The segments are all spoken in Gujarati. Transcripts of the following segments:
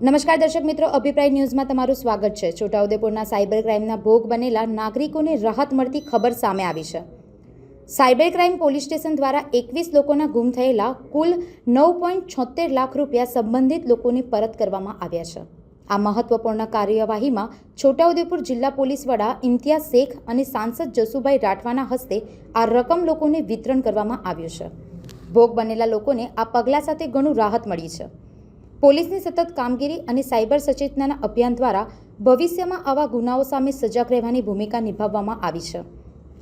નમસ્કાર દર્શક મિત્રો, અભિપ્રાય ન્યૂઝમાં તમારું સ્વાગત છે। છોટાઉદેપુરના સાયબર ક્રાઇમના ભોગ બનેલા નાગરિકોને રાહત મળતી ખબર સામે આવી છે। સાયબર ક્રાઇમ પોલીસ સ્ટેશન દ્વારા 21 લોકોના ગુમ થયેલા કુલ 9.76 લાખ રૂપિયા સંબંધિત લોકોને પરત કરવામાં આવ્યા છે। આ મહત્વપૂર્ણ કાર્યવાહીમાં છોટાઉદેપુર જિલ્લા પોલીસ વડા ઇમ્તિયાઝ શેખ અને સાંસદ જસુભાઈ રાઠવાના હસ્તે આ રકમ લોકોને વિતરણ કરવામાં આવ્યું છે। ભોગ બનેલા લોકોને આ પગલાં સાથે ઘણું રાહત મળી છે। પોલીસની સતત કામગીરી અને સાયબર સચેતનના અભિયાન દ્વારા ભવિષ્યમાં આવા ગુનાઓ સામે સજાગ રહેવાની ભૂમિકા નિભાવવામાં આવી છે।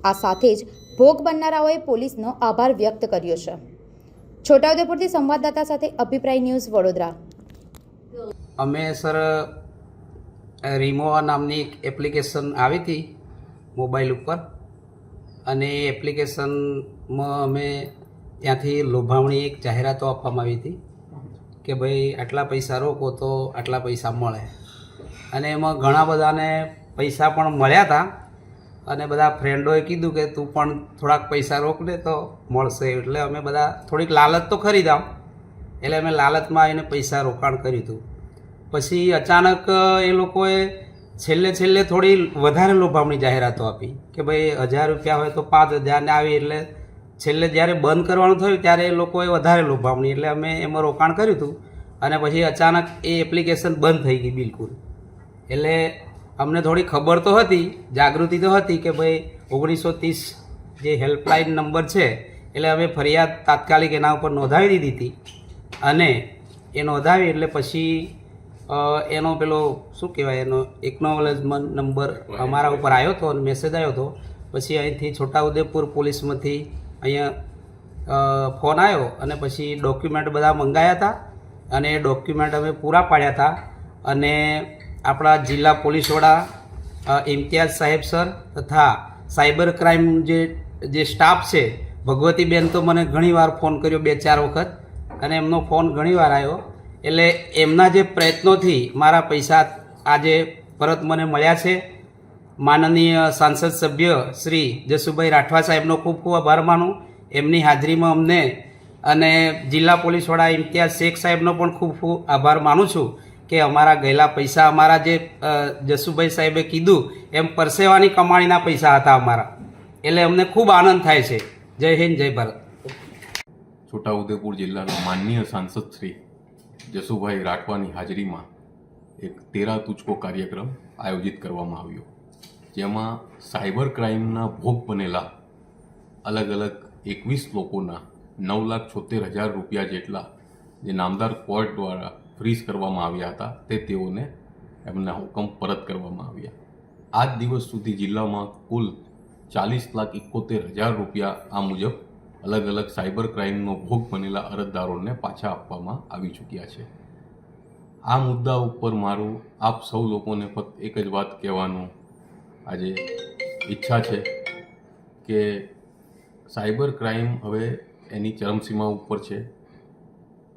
આ સાથે જ ભોગ બનનારાઓએ પોલીસનો આભાર વ્યક્ત કર્યો છે। છોટાઉદેપુરથી સંવાદદાતા સાથે અભિપ્રાય ન્યૂઝ વડોદરા। અમે સર રીમોવા નામની એક એપ્લિકેશન આવી હતી મોબાઈલ ઉપર, અને એ એપ્લિકેશનમાં અમે ત્યાંથી લોભામણી એક જાહેરાતો આપવામાં આવી હતી કે ભાઈ આટલા પૈસા રોકો તો આટલા પૈસા મળે, અને એમાં ઘણા બધાને પૈસા પણ મળ્યા હતા। અને બધા ફ્રેન્ડોએ કીધું કે તું પણ થોડાક પૈસા રોક દે તો મળશે, એટલે અમે બધા થોડીક લાલચ તો ખરી જ, એટલે અમે લાલચમાં આવીને પૈસા રોકાણ કર્યું હતું। પછી અચાનક એ લોકોએ છેલ્લે થોડી વધારે લોભામણી જાહેરાતો આપી કે ભાઈ 1000 રૂપિયા હોય તો 5000 ને આવી, એટલે છેલ્લે જ્યારે બંધ કરવાનું થયું ત્યારે એ લોકોએ વધારે લોભામણી, એટલે અમે એમાં રોકાણ કર્યું હતું। અને પછી અચાનક એ એપ્લિકેશન બંધ થઈ ગઈ બિલકુલ। એટલે અમને થોડી ખબર તો હતી, જાગૃતિ તો હતી કે ભાઈ 1930 જે હેલ્પલાઇન નંબર છે, એટલે અમે ફરિયાદ તાત્કાલિક એના ઉપર નોંધાવી દીધી હતી। અને એ નોંધાવી એટલે પછી એનો પેલો શું કહેવાય, એનો એકનોલેજમેન્ટ નંબર અમારા ઉપર આવ્યો હતો અને મેસેજ આવ્યો હતો। પછી અહીંથી છોટાઉદેપુર પોલીસમાંથી અહીંયા ફોન આવ્યો અને પછી ડોક્યુમેન્ટ બધા મંગાવ્યા હતા, અને એ ડોક્યુમેન્ટ અમે પૂરા પાડ્યા હતા। અને આપણા જિલ્લા પોલીસ વડા ઇમ્તિયાઝ સાહેબ સર તથા સાયબર ક્રાઇમ જે સ્ટાફ છે, ભગવતીબેન તો મને ઘણીવાર ફોન કર્યો, 2-4 વખત, અને એમનો ફોન ઘણીવાર આવ્યો। એટલે એમના જે પ્રયત્નોથી મારા પૈસા આજે પરત મને મળ્યા છે। માનનીય સાંસદ સભ્ય શ્રી જસુભાઈ રાઠવા સાહેબનો ખૂબ ખૂબ આભાર માનું, એમની હાજરીમાં અમને, અને જિલ્લા પોલીસ વડા ઇમ્તિયાઝ શેખ સાહેબનો પણ ખૂબ ખૂબ આભાર માનું છું કે અમારા ગયેલા પૈસા, અમારા જે જસુભાઈ સાહેબે કીધું એમ પરસેવાની કમાણીના પૈસા હતા અમારા, એટલે અમને ખૂબ આનંદ થાય છે। જય હિન્દ, જય ભારત। છોટાઉદેપુર જિલ્લાના માનનીય સાંસદ શ્રી જસુભાઈ રાઠવાની હાજરીમાં એક 13 તુચકો કાર્યક્રમ આયોજિત કરવામાં આવ્યો, જેમાં સાયબર ક્રાઇમના ભોગ બનેલા અલગ અલગ 21 લોકોના 9,76,000 રૂપિયા જેટલા જે નામદાર કોર્ટ દ્વારા ફ્રીઝ કરવામાં આવ્યા હતા તે તેઓને એમના હુકમ પરત કરવામાં આવ્યા। આજ દિવસ સુધી જિલ્લામાં કુલ 40,71,000 રૂપિયા આ મુજબ અલગ અલગ સાયબર ક્રાઇમનો ભોગ બનેલા અરજદારોને પાછા આપવામાં આવી ચૂક્યા છે। આ મુદ્દા ઉપર મારું આપ સૌ લોકોને ફક્ત એક જ વાત કહેવાનું આજે ઈચ્છા છે કે સાયબર ક્રાઇમ હવે એની ચરમસીમા ઉપર છે।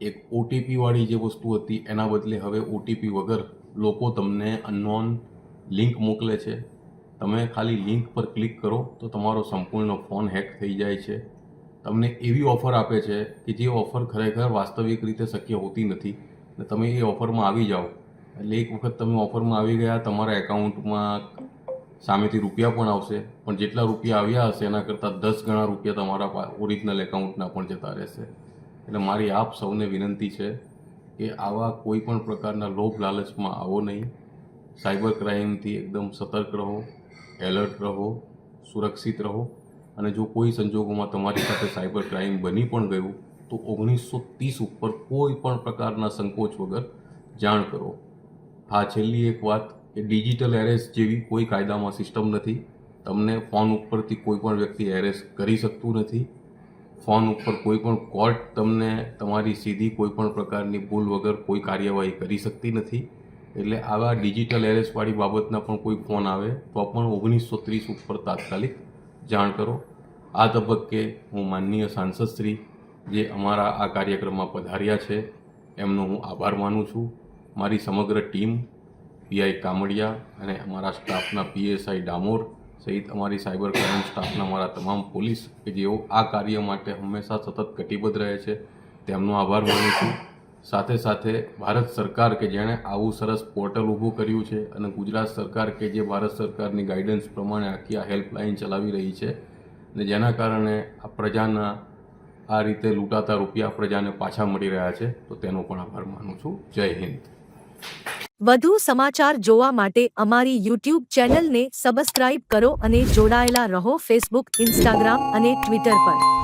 એક ઓટીપી વાળી જે વસ્તુ હતી એના બદલે હવે ઓટીપી વગર લોકો તમને અનનોન લિંક મોકલે છે। તમે ખાલી લિંક પર ક્લિક કરો તો તમારો સંપૂર્ણ ફોન હેક થઈ જાય છે। તમને એવી ઓફર આપે છે કે જે ઓફર ખરેખર વાસ્તવિક રીતે શક્ય હોતી નથી, અને તમે એ ઓફરમાં આવી જાઓ એટલે એક વખત તમે ઓફરમાં આવી ગયા, તમારા એકાઉન્ટમાં સામેથી રૂપિયા પણ આવશે, પણ જેટલા રૂપિયા આવ્યા હશે એના કરતાં 10 ગણા રૂપિયા તમારા ઓરિજિનલ એકાઉન્ટના પણ જતા રહેશે। એટલે મારી આપ સૌને વિનંતી છે કે આવા કોઈ પણ પ્રકારના લોભ લાલચમાં આવો નહીં। સાયબર ક્રાઇમથી એકદમ સતર્ક રહો, એલર્ટ રહો, સુરક્ષિત રહો, અને જો કોઈ સંજોગોમાં તમારી સાથે સાયબર ક્રાઇમ બની પણ ગયું તો 1930 ઉપર કોઈ પણ પ્રકારના સંકોચ વગર જાણ કરો। હા, છેલ્લી એક વાત કે ડિજિટલ એરેસ્ટ જેવી કોઈ કાયદામાં સિસ્ટમ નથી। તમને ફોન ઉપરથી કોઈ પણ વ્યક્તિ એરેસ્ટ કરી શકતું નથી। ફોન ઉપર કોઈ પણ કોર્ટ તમને તમારી સીધી કોઈ પણ પ્રકારની ભૂલ વગર કોઈ કાર્યવાહી કરી શકતી નથી। એટલે આવા ડિજિટલ એરેસ્ટવાળી બાબતના પણ કોઈ ફોન આવે તો પણ 1930 ઉપર તાત્કાલિક જાણ કરો। આ તબક્કે હું માનનીય સાંસદશ્રી જે અમારા આ કાર્યક્રમમાં પધાર્યા છે એમનો હું આભાર માનું છું। મારી સમગ્ર ટીમ, પીઆઈ કામડિયા અને અમારા સ્ટાફના પીએસઆઈ ડામોર સહિત અમારી સાયબર ક્રાઇમ સ્ટાફના અમારા તમામ પોલીસ કે જેઓ આ કાર્ય માટે હંમેશા સતત કટિબદ્ધ રહે છે, તેમનો આભાર માનું છું। સાથે સાથે ભારત સરકાર કે જેણે આવું સરસ પોર્ટલ ઊભું કર્યું છે અને ગુજરાત સરકાર કે જે ભારત સરકારની ગાઈડન્સ પ્રમાણે આખી આ હેલ્પલાઇન ચલાવી રહી છે અને જેના કારણે આ પ્રજાના આ રીતે લૂંટાતા રૂપિયા પ્રજાને પાછા મળી રહ્યા છે, તો તેનો પણ આભાર માનું છું. જય હિન્દ. વધુ સમાચાર જોવા માટે અમારી YouTube ચેનલને સબસ્ક્રાઇબ કરો અને જોડાયેલા રહો ફેસબુક, ઇન્સ્ટાગ્રામ અને ટ્વિટર પર.